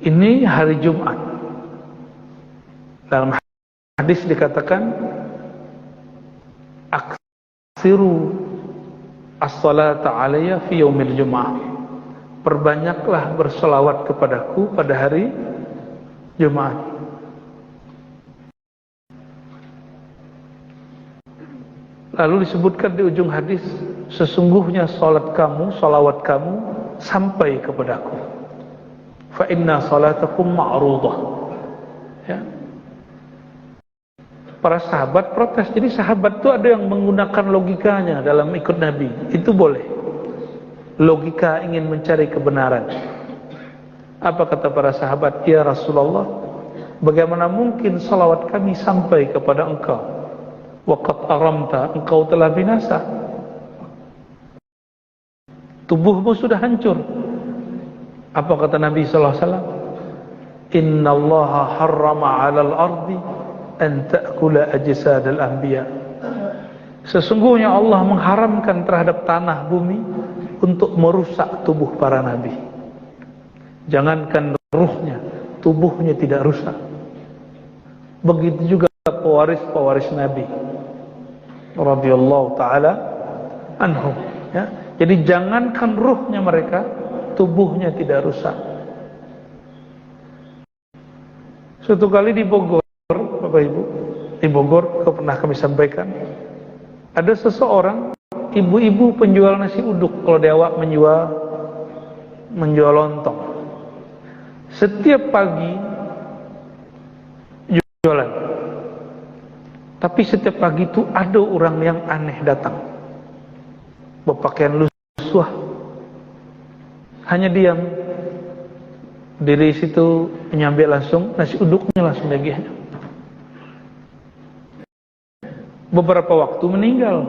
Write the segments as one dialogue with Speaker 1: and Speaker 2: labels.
Speaker 1: Ini hari Jumat. Dalam hadis dikatakan, aksiru as-salata alayya fi yaumil Jum'ah. Perbanyaklah berselawat kepadaku pada hari Jumat. Lalu disebutkan di ujung hadis, sesungguhnya salat kamu, salawat kamu sampai kepadaku. Fa inna salatakum ma'rudah. Ya. Para sahabat protes. Jadi sahabat itu ada yang menggunakan logikanya dalam ikut Nabi. Itu boleh. Logika ingin mencari kebenaran. Apa kata para sahabat? Ya Rasulullah, bagaimana mungkin salawat kami sampai kepada engkau? Waqad aramta, engkau telah binasa. Tubuhmu sudah hancur. Apa kata Nabi sallallahu alaihi wasallam? Innallaha harrama 'alal ardi an ta'kula ajsadal anbiya. Sesungguhnya Allah mengharamkan terhadap tanah bumi untuk merusak tubuh para nabi. Jangankan ruhnya, tubuhnya tidak rusak. Begitu juga pewaris-pewaris Nabi radhiyallahu taala anhum, ya. Jadi jangankan ruhnya mereka, tubuhnya tidak rusak. Suatu kali di Bogor, Bapak Ibu, di Bogor pernah kami sampaikan, ada seseorang ibu-ibu penjual nasi uduk, kalau di awak menjual lontong. Setiap pagi jualan. Tapi setiap pagi itu ada orang yang aneh datang, berpakaian lusuh, hanya diam, diri situ menyambil langsung nasi uduknya, langsung dagihnya. Beberapa waktu meninggal.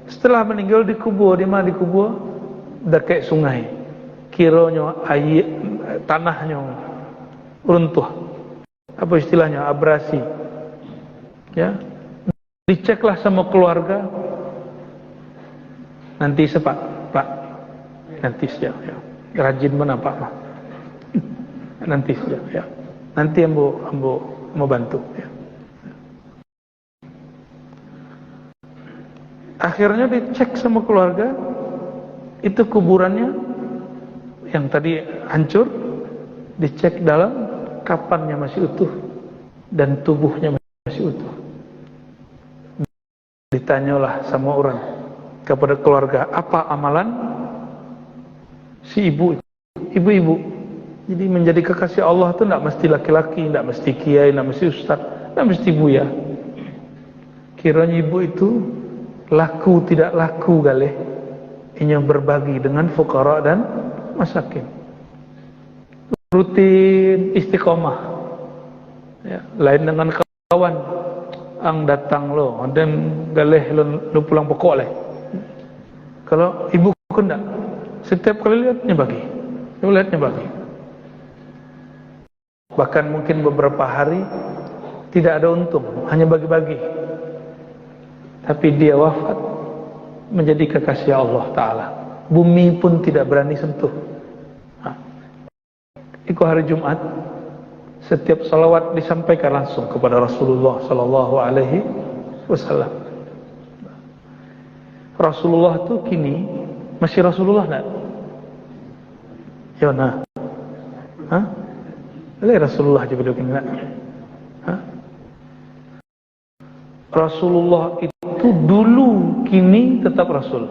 Speaker 1: Setelah meninggal dikubur, di mana dikubur? Dekat sungai. Kiranya air tanahnya runtuh. Apa istilahnya? Abrasi. Ya, diceklah sama keluarga. Nanti sepak, Pak. Nanti saja. Ya. Rajin mana Pak? Nanti saja. Ya. Nanti ambo mau bantu. Ya. Akhirnya dicek sama keluarga, itu kuburannya yang tadi hancur, dicek dalam, kapannya masih utuh dan tubuhnya masih utuh. Ditanyalah sama orang kepada keluarga, apa amalan si ibu? Ibu-ibu. Jadi menjadi kekasih Allah itu tidak mesti laki-laki, tidak mesti kiai, tidak mesti ustaz, tidak mesti buya. Kiranya ibu itu laku tidak laku galih ingin berbagi dengan fuqara dan masakin. Rutin istiqomah. Ya, lain dengan kawan ang datang lo dan galih lo pulang pokok leh. Kalau ibu kendak setiap kali lihatnya bagi. Bahkan mungkin beberapa hari tidak ada untung, hanya bagi-bagi. Tapi dia wafat menjadi kekasih Allah Ta'ala. Bumi pun tidak berani sentuh. Itu hari Jumat, setiap salawat disampaikan langsung kepada Rasulullah Sallallahu Alaihi Wasallam. Rasulullah itu kini masih Rasulullah enggak? Yona, Rasulullah juga kini enggak? Rasulullah itu dulu, kini tetap Rasul.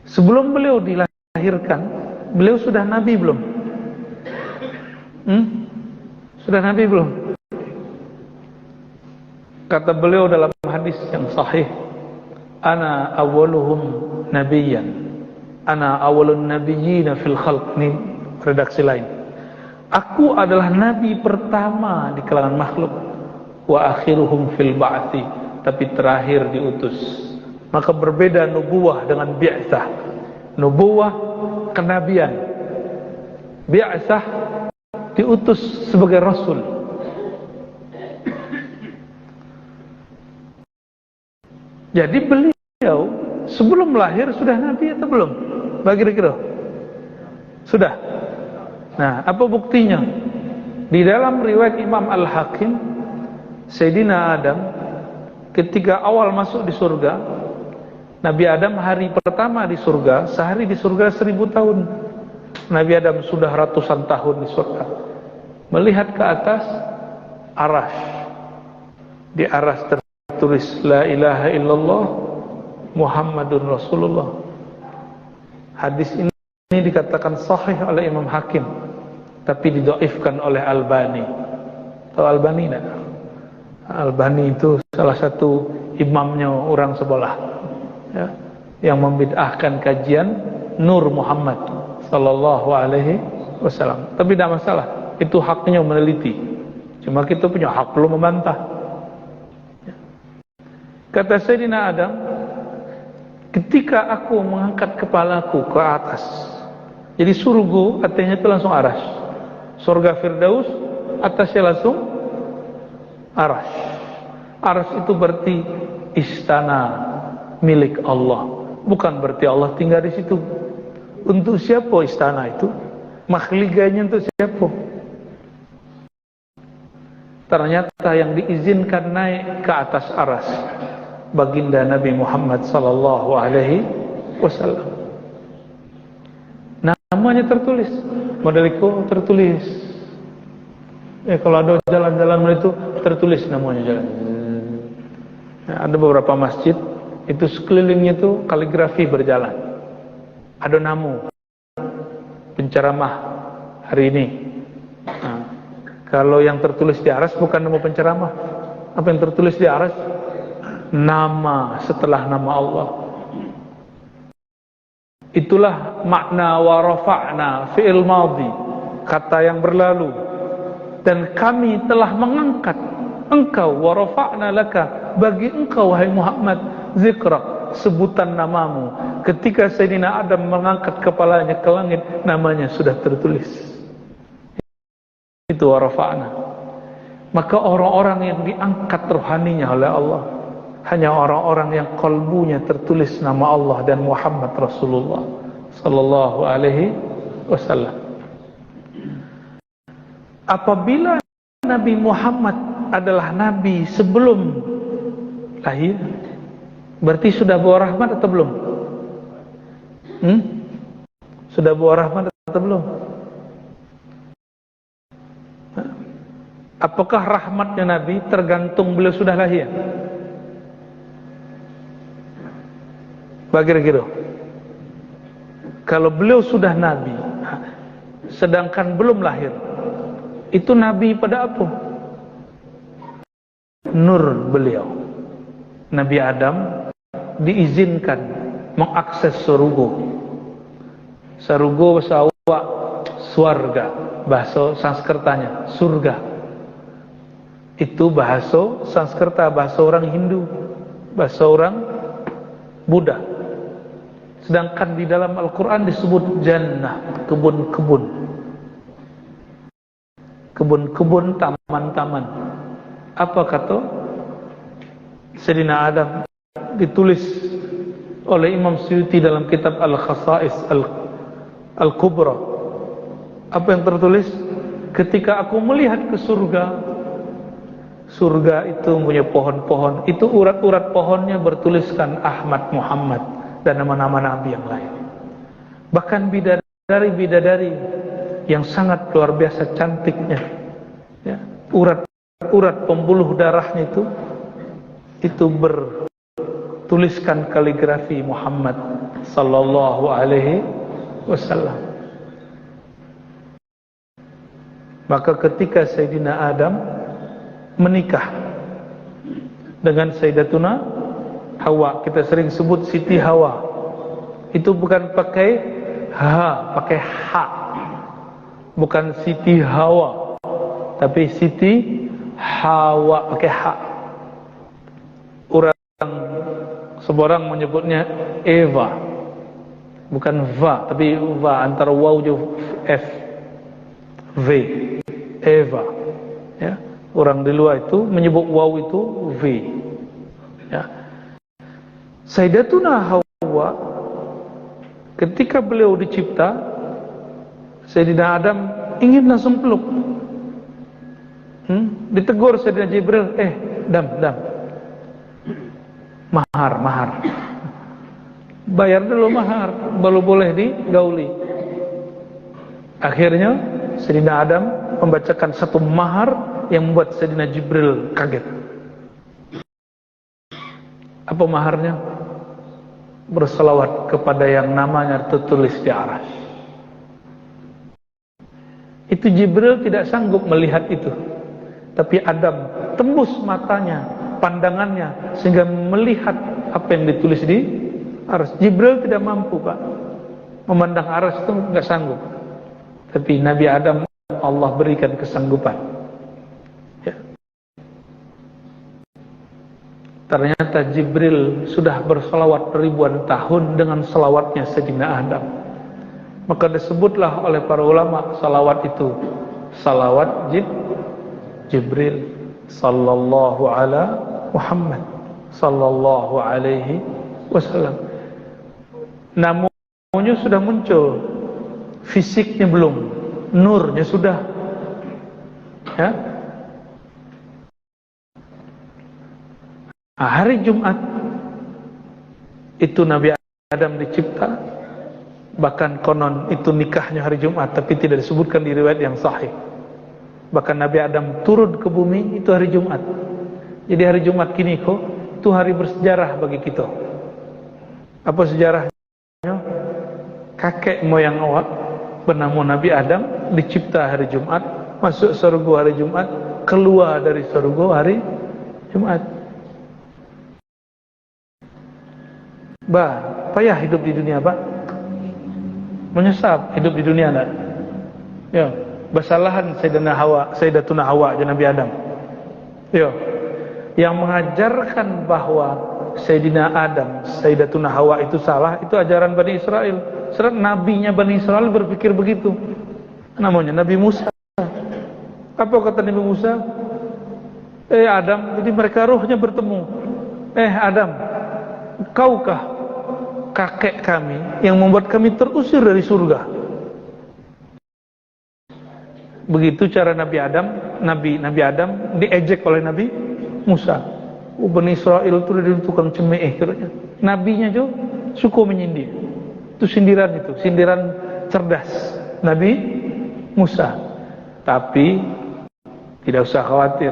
Speaker 1: Sebelum beliau dilahirkan, beliau sudah Nabi belum? Sudah Nabi belum? Kata beliau dalam hadis yang sahih, ana awwaluhum nabiyyan, ana awwalun nabiyyina fil khalq. Ini redaksi lain. Aku adalah nabi pertama di kalangan makhluk, wa akhiruhum fil ba'thi, tapi terakhir diutus. Maka berbeda nubuwah dengan bi'tsah. Nubuwah kenabian, bi'tsah diutus sebagai rasul. Jadi beliau sebelum lahir sudah nabi atau belum? Bagi kira-kira sudah. Nah, apa buktinya? Di dalam riwayat Imam Al-Hakim, Sayyidina Adam ketika awal masuk di surga, Nabi Adam hari pertama di surga, sehari di surga 1000 tahun. Nabi Adam sudah ratusan tahun di surga. Melihat ke atas, Arash. Di Arash tertulis La ilaha illallah Muhammadun Rasulullah. Hadis ini dikatakan sahih oleh Imam Hakim, tapi didhaifkan oleh Albani. Tahu Albani enggak? Albani itu salah satu imamnya orang sebelah, ya, yang membid'ahkan kajian Nur Muhammad sallallahu alaihi wasallam. Tapi tidak masalah, itu haknya meneliti. Cuma kita punya hak belum membantah. Kata Sayyidina Adam, ketika aku mengangkat kepalaku ke atas, jadi surga artinya itu langsung Arash. Surga Firdaus, atasnya langsung Arash. Arash itu berarti istana milik Allah, bukan berarti Allah tinggal di situ. Untuk siapa istana itu? Makhliganya untuk siapa? Ternyata yang diizinkan naik ke atas Arash baginda Nabi Muhammad sallallahu alaihi wasallam. Namanya tertulis, modeliko tertulis. Kalau ada jalan-jalan itu tertulis namanya jalan. Ada beberapa masjid itu sekelilingnya itu kaligrafi berjalan. Ada namu penceramah hari ini. Nah, kalau yang tertulis di aras bukan nama penceramah. Apa yang tertulis di aras? Nama setelah nama Allah. Itulah makna wa rafa'na fi'il madhi, kata yang berlalu. Dan kami telah mengangkat engkau, wa rafa'na laka, bagi engkau wahai Muhammad, zikrak, sebutan namamu. Ketika Sayyidina Adam mengangkat kepalanya ke langit, namanya sudah tertulis. Itu wa rafa'na. Maka orang-orang yang diangkat rohaninya oleh Allah hanya orang-orang yang kalbunya tertulis nama Allah dan Muhammad Rasulullah sallallahu alaihi wasallam. Apabila Nabi Muhammad adalah nabi sebelum lahir, berarti sudah bawa rahmat atau belum? Sudah bawa rahmat atau belum? Apakah rahmatnya Nabi tergantung beliau sudah lahir? Bagi-bagi. Kalau beliau sudah Nabi, sedangkan belum lahir, itu Nabi pada apa? Nur beliau. Nabi Adam diizinkan mengakses surga. Surga bahasa awak swarga, bahasa Sanskertanya surga. Itu bahasa Sanskerta, bahasa orang Hindu, bahasa orang Buddha. Sedangkan di dalam Al-Quran disebut jannah, kebun-kebun, kebun-kebun, taman-taman. Apa kata Sayyidina Adam? Ditulis oleh Imam Suyuti dalam kitab Al-Khasa'is Al-Kubra. Apa yang tertulis? Ketika aku melihat ke surga, surga itu punya pohon-pohon, itu urat-urat pohonnya bertuliskan Ahmad Muhammad dan nama-nama Nabi yang lain. Bahkan bidadari-bidadari yang sangat luar biasa cantiknya, ya, urat-urat pembuluh darahnya itu bertuliskan kaligrafi Muhammad sallallahu alaihi wasallam. Maka ketika Sayyidina Adam menikah dengan Sayyidatuna Hawa, kita sering sebut Siti Hawa. Itu bukan pakai ha, pakai ha. Bukan Siti Hawa, tapi Siti Hawa pakai ha. Seorang menyebutnya Eva, bukan va, tapi va, antara waw dan f, v, Eva, ya. Orang di luar itu menyebut waw itu v, ya. Sayyidatuna Hawa ketika beliau dicipta, Sayyidina Adam ingin langsung peluk. Ditegur Sayyidina Jibril, dam. Mahar. Bayar dulu mahar, baru boleh digauli. Akhirnya Sayyidina Adam membacakan satu mahar yang membuat Sayyidina Jibril kaget. Apa maharnya? Berselawat kepada yang namanya tertulis di Arasy. Itu Jibril tidak sanggup melihat itu, tapi Adam tembus matanya, pandangannya, sehingga melihat apa yang ditulis di Arasy. Jibril tidak mampu, Pak, memandang Arasy, itu nggak sanggup. Tapi Nabi Adam Allah berikan kesanggupan. Ya. Ternyata Jibril sudah berselawat ribuan tahun dengan selawatnya Sayyidina Adam. Maka disebutlah oleh para ulama salawat itu salawat Jibril sallallahu ala Muhammad sallallahu alaihi wasallam. Namanya sudah muncul, fisiknya belum, nurnya sudah. Ya. Hari Jumat itu Nabi Adam dicipta. Bahkan konon itu nikahnya hari Jumat, tapi tidak disebutkan di riwayat yang sahih. Bahkan Nabi Adam turun ke bumi itu hari Jumat. Jadi hari Jumat kini itu hari bersejarah bagi kita. Apa sejarahnya? Kakek moyang awak bernama Nabi Adam dicipta hari Jumat, masuk surga hari Jumat, keluar dari surga hari Jumat. Payah hidup di dunia, Pak. Menyesal hidup di dunia, enggak? Ya, bersalahan Sayyidatuna Hawa dan Nabi Adam. Ya. Yang mengajarkan bahwa Sayyidina Adam, Sayyidatuna Hawa itu salah, itu ajaran Bani Israel. Sebab nabinya Bani Israel berpikir begitu. Namanya Nabi Musa. Apa kata Nabi Musa? Adam, jadi mereka ruhnya bertemu. Adam, kaukah kakek kami yang membuat kami terusir dari surga? Begitu cara Nabi Adam diejek oleh Nabi Musa. Bani Israel itu tukang cemeh kiranya. Nabinya juga suka menyindir. Itu sindiran cerdas Nabi Musa. Tapi tidak usah khawatir,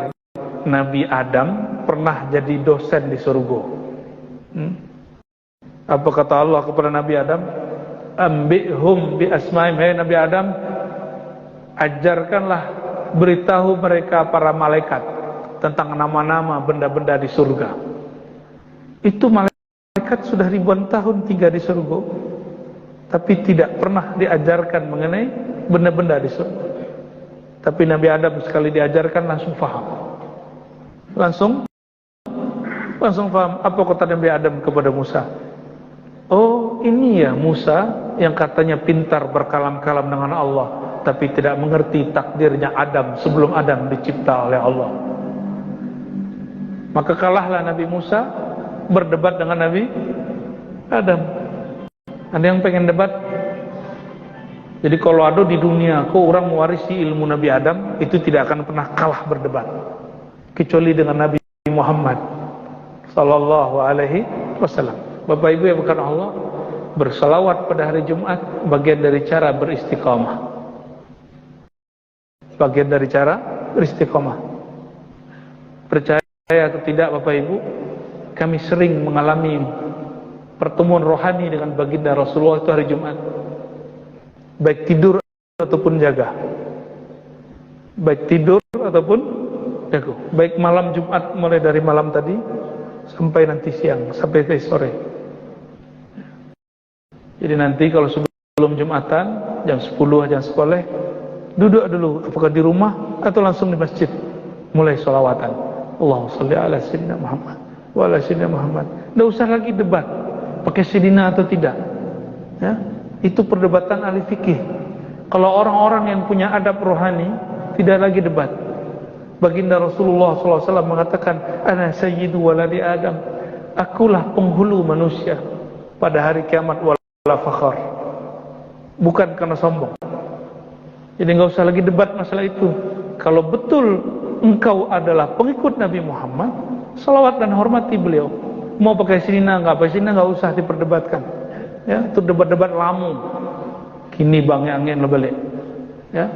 Speaker 1: Nabi Adam pernah jadi dosen di surga. Apa kata Allah kepada Nabi Adam? Ambihum bi asmaim. Hai Nabi Adam, ajarkanlah, beritahu mereka para malaikat tentang nama-nama benda-benda di surga. Itu malaikat sudah ribuan tahun tinggal di surga, tapi tidak pernah diajarkan mengenai benda-benda di surga. Tapi Nabi Adam sekali diajarkan langsung faham. Langsung faham. Apa kata Nabi Adam kepada Musa? Oh, ini ya Musa yang katanya pintar berkalam-kalam dengan Allah, tapi tidak mengerti takdirnya Adam sebelum Adam dicipta oleh Allah. Maka kalahlah Nabi Musa berdebat dengan Nabi Adam. Ada yang pengen debat? Jadi kalau ada di dunia orang mewarisi ilmu Nabi Adam, itu tidak akan pernah kalah berdebat, kecuali dengan Nabi Muhammad sallallahu alaihi wasallam. Bapak Ibu yang bukan Allah, berselawat pada hari Jumat bagian dari cara beristiqamah. Bagian dari cara beristiqamah. Percaya atau tidak Bapak Ibu, kami sering mengalami pertemuan rohani dengan baginda Rasulullah itu hari Jumat. Baik tidur ataupun jaga. Baik tidur ataupun jaga. Baik malam Jumat, mulai dari malam tadi sampai nanti siang, sampai sore. Jadi nanti kalau sebelum Jumatan jam 10 jam sekolah, duduk dulu, apakah di rumah atau langsung di masjid, mulai sholawatan. Allahumma sholli ala sayyidina Muhammad wa ala sayyidina Muhammad. Tidak usah lagi debat pakai sayyidina atau tidak, ya. Itu perdebatan ahli fikih. Kalau orang-orang yang punya adab rohani, tidak lagi debat. Baginda Rasulullah SAW mengatakan, ana sayyidu waladi Adam, akulah penghulu manusia pada hari kiamat, wala fakhar. Bukan karena sombong, Jadi nggak usah lagi debat masalah itu. Kalau betul engkau adalah pengikut Nabi Muhammad, salawat dan hormati beliau. Mau pakai sirina nggak usah diperdebatkan. Ya, itu debat-debat lamu. Kini bang angin lo balik. Ya,